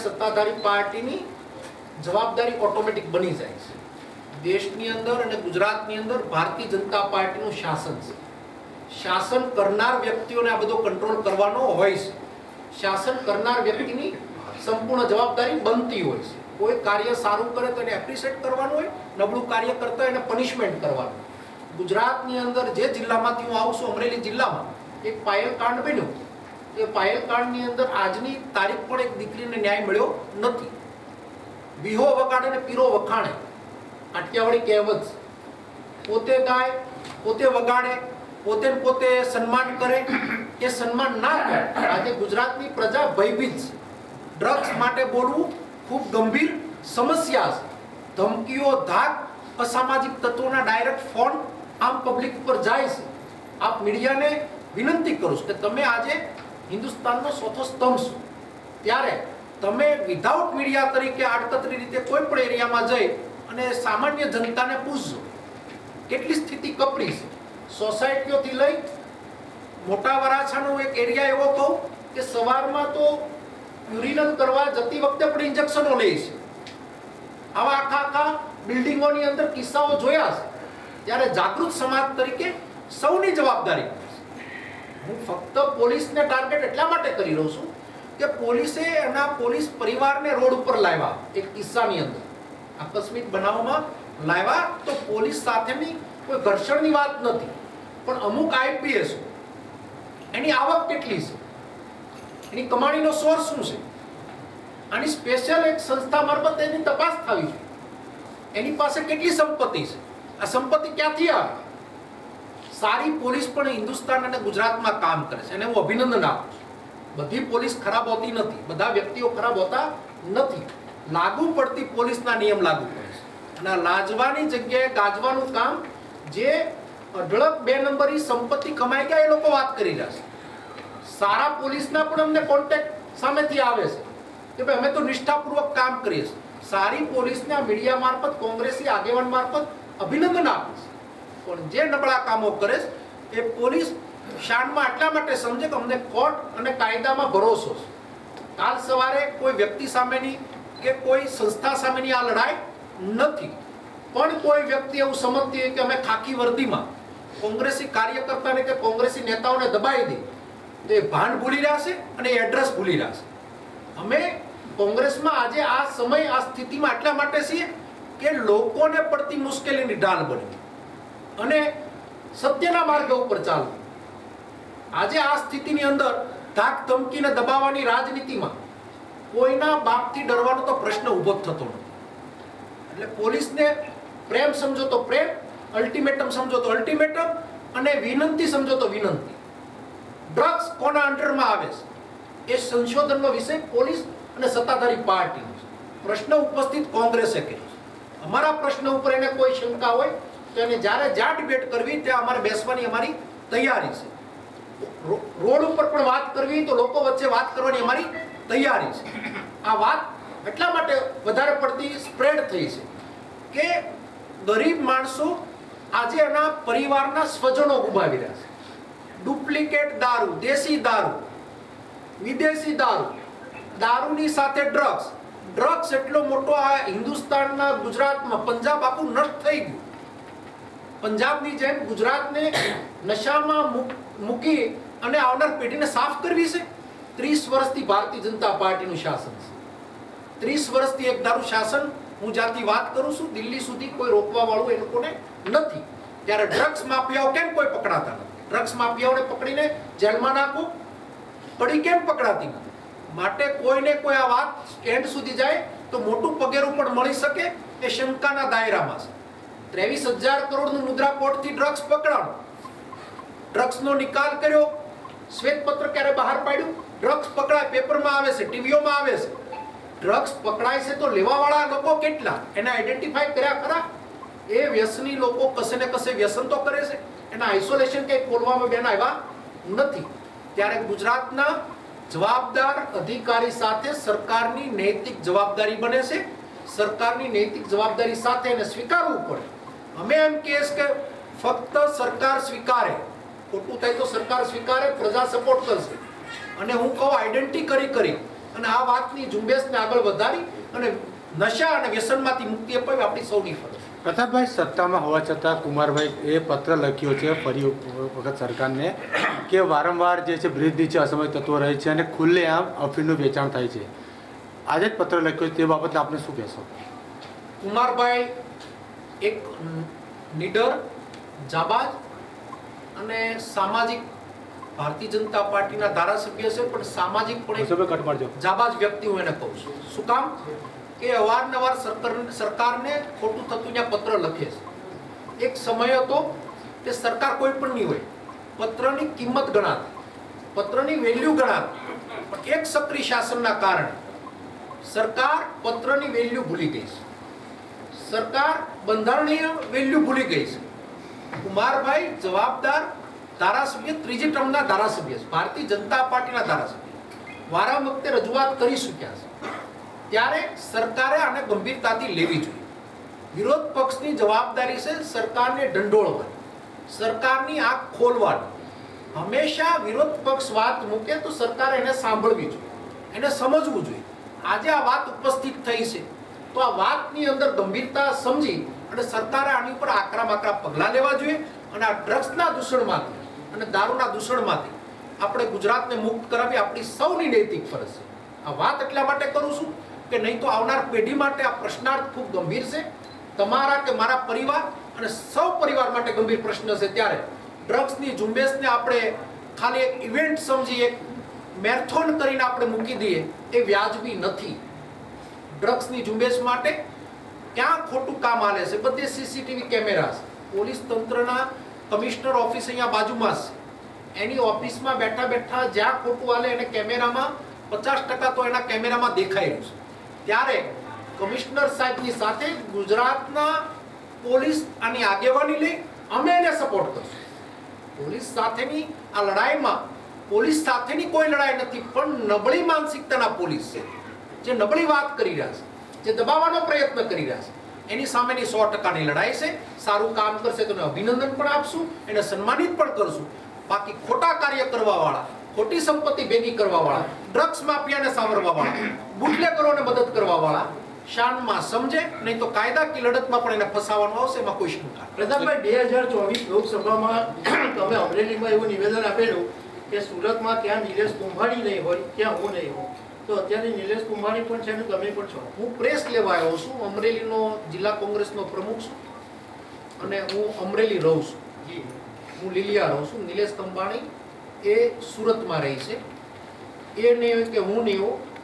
સત્તાધારી પાર્ટીની જવાબદારી ઓટોમેટિક બની જાય છે. દેશની અંદર અને ગુજરાતની અંદર ભારતીય જનતા પાર્ટીનું શાસન છે. શાસન કરનાર વ્યક્તિઓને આ બધો કંટ્રોલ કરવાનો હોય છે. શાસન કરનાર વ્યક્તિની સંપૂર્ણ જવાબદારી બનતી હોય છે. કોઈ કાર્ય સારું કરે તો એને એપ્રિશિએટ કરવાનું હોય, નબળું કાર્ય કરતા હોય એને પનિશમેન્ટ કરવાનું. ગુજરાતની અંદર જે જિલ્લામાંથી હું આવું છું, અમરેલી જિલ્લામાં એક પાયલ કાંડ બન્યો. એ પાયલ કાંડની અંદર આજની તારીખ પણ એક દીકરીને ન્યાય મળ્યો નથી. વિહો વગાડે ને પીરો વખાણે, કાઠિયાવાડી કહેવત. પોતે ગાય, પોતે વગાડે, પોતે પોતે સન્માન કરે, એ સન્માન ના કરે. આજે ગુજરાતની પ્રજા ભયભીત છે. ડ્રગ્સ માટે બોલવું ખૂબ ગંભીર સમસ્યા છે. ધમકીઓ, ધાક, અસામાજિક તત્વોના ડાયરેક્ટ ફોન આમ પબ્લિક ઉપર જાય છે. આપ મીડિયાને વિનંતી કરું છું કે તમે આજે હિન્દુસ્તાનનો ચોથો સ્તંભ છો, ત્યારે તમે વિધાઉટ મીડિયા તરીકે આડકતરી રીતે કોઈ પણ એરિયામાં જઈ અને સામાન્ય જનતાને પૂછજો કેટલી સ્થિતિ કપરી છે. સોસાયટીઓથી લઈ મોટા વરાછાનો એક એરિયા એવો કહું કે સવારમાં તો યુરિનલ કરવા જતી વખતે પણ ઇન્જેક્શનો લે છે. આવા આખા બિલ્ડિંગોની અંદર કિસ્સાઓ જોયા છે. ત્યારે જાગૃત સમાજ તરીકે સૌની જવાબદારી છે. હું ફક્ત પોલીસને ટાર્ગેટ એટલા માટે કરી રહ્યો છું કે પોલીસે એના પોલીસ પરિવારને રોડ ઉપર લાવ્યા. એક કિસ્સાની અંદર આકસ્મિક બનાવમાં લાવ્યા તો પોલીસ સાથેની કોઈ ઘર્ષણની વાત નથી, પણ અમુક આઈપીએસ એની આવક કેટલી છે, એની કમાણીનો સોર્સ શું છે, આની સ્પેશિયલ એક સંસ્થા મારફત એની તપાસ થવી જોઈએ. એની પાસે કેટલી સંપત્તિ છે, આ સંપત્તિ ક્યાંથી આવે. સારી પોલીસ પણ હિન્દુસ્તાન અને ગુજરાતમાં કામ કરે છે, એને હું અભિનંદન આપું છું. બધી પોલીસ ખરાબ હોતી નથી, બધા વ્યક્તિઓ ખરાબ હોતા નથી. લાગુ પડતી પોલીસના નિયમ લાગુ પડે છે. અને લાજવાની જગ્યાએ ગાજવાનું કામ, જે અઢળક બે નંબરી સંપત્તિ કમાઈ ગયા એ લોકો વાત કરી રહ્યા છે. સારા પોલીસના પણ અમને કોન્ટેક્ટ સામેથી આવે છે કે ભાઈ અમે તો નિષ્ઠાપૂર્વક કામ કરીએ છીએ. સારી પોલીસને આ મીડિયા મારફત, કોંગ્રેસી આગેવાન મારફત અભિનંદન આપે છે. પણ જે નબળા કામો કરે છે એ પોલીસ શાનમાં એટલા માટે સમજે કે અમને કોર્ટ અને કાયદામાં ભરોસો છે. કાલ સવારે કોઈ વ્યક્તિ સામેની કે કોઈ સંસ્થા સામેની આ લડાઈ નથી, પણ કોઈ વ્યક્તિ એવું સમજતી હોય કે અમે ખાકી વર્દીમાં કોંગ્રેસી કાર્યકર્તાને કે કોંગ્રેસી નેતાઓને દબાવી દે, તો એ ભાન ભૂલી રહ્યા છે અને એડ્રેસ ભૂલી રહ્યા છે. અમે કોંગ્રેસમાં આજે આ સમય, આ સ્થિતિમાં એટલા માટે છીએ કે લોકોને પડતી મુશ્કેલીની ઢાલ બની અને સત્યના માર્ગ ઉપર ચાલવું. આજે આ સ્થિતિની અંદર ધાક ધમકીને દબાવવાની રાજનીતિમાં કોઈના બાપથી ડરવાનો તો પ્રશ્ન ઊભો થતો નથી. એટલે પોલીસને પ્રેમ સમજો તો પ્રેમ, અલ્ટિમેટમ સમજો તો અલ્ટિમેટમ, અને વિનંતી સમજો તો વિનંતી. ડ્રગ્સ કોના અંડરમાં આવે છે એ સંશોધનનો વિષય પોલીસ અને સત્તાધારી પાર્ટીનો છે. પ્રશ્ન ઉપસ્થિત કોંગ્રેસે કર્યો છે. અમારા પ્રશ્ન ઉપર એને કોઈ શંકા હોય તો એને જ્યારે જ્યાં ડિબેટ કરવી ત્યાં અમારે બેસવાની અમારી તૈયારી છે. રોડ ઉપર પણ વાત કરવી તો લોકો વચ્ચે વાત કરવાની અમારી તૈયારી છે. આ વાત એટલા માટે વધારે પડતી સ્પ્રેડ થઈ છે કે ગરીબ માણસો આજે એના પરિવારના સ્વજનો ગુમાવી રહ્યા છે. ડુપ્લિકેટ દારૂ, દેશી દારૂ, વિદેશી દારૂ, દારૂની સાથે ડ્રગ્સ. ડ્રગ્સ એટલો મોટો આ હિન્દુસ્તાનના, ગુજરાતમાં, પંજાબ આખું નષ્ટ થઈ ગયું. પંજાબની જેમ ગુજરાતને નશામાં મૂકી અને આવનાર પેઢીને સાફ કરવી છે. 30 વર્ષથી ભારતીય જનતા પાર્ટીનું શાસન છે. 30 વર્ષથી એક દારૂ શાસન. હું જ્યાંથી વાત કરું છું દિલ્હી સુધી કોઈ રોકવા વાળું એ લોકોને નથી. ત્યારે ડ્રગ્સ માફિયાઓ કેમ કોઈ પકડાતા નથી? ડ્રગ્સ માફિયાઓને પકડીને જેલમાં નાખો, પડી કેમ પકડાતી નથી? માટે કોઈને કોઈ આ વાત એન્ડ સુધી જાય તો મોટું પગેરું પણ મળી શકે એ શંકાના દાયરામાં છે. 23,000 કરોડનું મુદ્રા કોર્ટથી ડ્રગ્સ પકડાણું, ડ્રગ્સનો નિકાલ કર્યો, શ્વેતપત્ર ક્યારે બહાર પાડ્યું? ડ્રગ્સ પકડાય, પેપરમાં આવે છે, ટીવીઓમાં આવે છે. ડ્રગ્સ પકડાય છે તો લેવાવાળા લોકો કેટલા એને આઈડેન્ટિફાઈ કર્યા ખરા? એ વ્યસની લોકો કશે ને કશે વ્યસન તો કરે છે. એના આઇસોલેશન કંઈ ખોલવામાં બેન આવ્યા નથી. ત્યારે ગુજરાતના જવાબદાર અધિકારી સાથે સરકારની નૈતિક જવાબદારી બને છે. સરકારની નૈતિક જવાબદારી સાથે એને સ્વીકારવું પડે. અમે એમ કહીએ કે ફક્ત સરકાર સ્વીકારે, ખોટું થાય તો સરકાર સ્વીકારે, પ્રજા સપોર્ટ કરશે. અને હું કહું આઈડેન્ટિટી કરી અને આ વાતની ઝુંબેશને આગળ વધારી અને નશા અને વ્યસનમાંથી મુક્તિ અપાવી આપણી સૌની ફરજ. પ્રતાપભાઈ, સત્તામાં હોવા છતાં કુમારભાઈ એ પત્ર લખ્યો છે ફરી વખત સરકારને કે વારંવાર જે છે બ્રિજ નીચે અસમય તત્વો રહે છે અને ખુલ્લેઆમ અફીણનું વેચાણ થાય છે. આજે જ પત્ર લખ્યો છે, તે બાબતે આપણે શું કહેશો? કુમારભાઈ એક નીડર, જાબાજ અને સામાજિક ભારતીય જનતા પાર્ટીના ધારાસભ્ય છે, પણ સામાજિક પણ જાબાજ વ્યક્તિ હું એને કહું છું. શું કામ કે અવારનવાર સરકારને ખોટું થતું ત્યાં પત્ર લખે છે. એક સમય હતો કે સરકાર કોઈ પણ નહીં હોય, પત્રની કિંમત ગણાતી, પત્રની વેલ્યુ ગણાતી, પણ એક સક્રિય શાસનના કારણે સરકાર પત્રની વેલ્યુ ભૂલી ગઈ છે. સરકાર બંધારણીય વેલ્યુ ભૂલી ગઈ છે. કુમારભાઈ જવાબદાર ધારાસભ્ય, ત્રીજી ટર્મના ધારાસભ્ય છે, ભારતીય જનતા પાર્ટીના ધારાસભ્ય, વારંવાર વખતે રજૂઆત કરી ચૂક્યા છે. ત્યારે સરકારે આને ગંભીરતાથી લેવી જોઈએ. વિરોધ પક્ષની જવાબદારી છે સરકારને ઢંઢોળવાની, સરકારની આંખ ખોલવાની. હંમેશા વિરોધ પક્ષ વાત મૂકે તો સરકારે એને સાંભળવી જોઈએ, એને સમજવું જોઈએ. આજે આ વાત ઉપસ્થિત થઈ છે તો આ વાતની અંદર ગંભીરતા સમજી અને સરકારે આની ઉપર આકરા પગલાં લેવા જોઈએ અને આ ડ્રગ્સના દૂષણમાંથી અને દારૂના દૂષણમાંથી આપણે ગુજરાતને મુક્ત કરાવી આપણી સૌની નૈતિક ફરજ છે. આ વાત એટલા માટે કરું છું કે નહીં તો આવનાર પેઢી માટે આ પ્રશ્નાર્થ ખૂબ ગંભીર છે. તમારા કે મારા પરિવાર અને સૌ પરિવાર માટે ગંભીર પ્રશ્ન છે. ત્યારે ડ્રગ્સની ઝુંબેશને આપણે ખાલી એક ઇવેન્ટ સમજી, એક મેરેથોન કરીને આપણે મૂકી દઈએ એ વ્યાજબી નથી. ડ્રગ્સની ઝુંબેશ માટે ક્યાં ખોટું કામ હાલે છે, બધે સીસીટીવી કેમેરા છે. પોલીસ તંત્રના કમિશનર ઓફિસ અહીંયા બાજુમાં છે, એની ઓફિસમાં બેઠા બેઠા જ્યાં ખોટું હાલે એને કેમેરામાં 50% તો એના કેમેરામાં દેખાઈ રહ્યું છે. ત્યારે કમિશનર સાહેબની સાથે ગુજરાતના પોલીસ આની આગેવાની લઈ અમે એને સપોર્ટ કરશું. પોલીસ સાથેની આ લડાઈમાં પોલીસ સાથેની કોઈ લડાઈ નથી, પણ નબળી માનસિકતાના પોલીસ છે, જે નબળી વાત કરી રહ્યા છે, જે દબાવવાનો પ્રયત્ન કરી રહ્યા છે, એની સામેની 100%ની લડાઈ છે. સારું કામ કરશે તો એને અભિનંદન પણ આપશું, એને સન્માનિત પણ કરશું. બાકી ખોટા કાર્ય કરવા વાળા, ખોટી સંપત્તિ ભેગી કરવા વાળા, ડ્રગ્સ માફિયાને સાવરવા વાળા, બુટલેગરોને મદદ કરવા વાળા શાનમાં સમજે, નહીં તો કાયદાકીય લડતમાં પણ એને ફસાવવાનું આવશે, એમાં કોઈ શંકા. પ્રતાપભાઈ, 2024 લોકસભામાં તમે અમરેલીમાં એવું નિવેદન આપેલું કે સુરતમાં ક્યાં નિલેશ કુંભાણી નહીં હોય ત્યાં હું નહીં હોઉં. તો અત્યારે નિલેશ કુંભાણી પણ છે ને તમે પણ છો. હું પ્રેસ લેવા આવ્યો છું, અમરેલીનો જિલ્લા કોંગ્રેસનો પ્રમુખ છું અને હું અમરેલી રહું છું. હું લીલિયા રહું છું. નિલેશ કંબાણી એ સુરતમાં રહી છે. એ નહીં હોય કે હું નહીં હોઉં,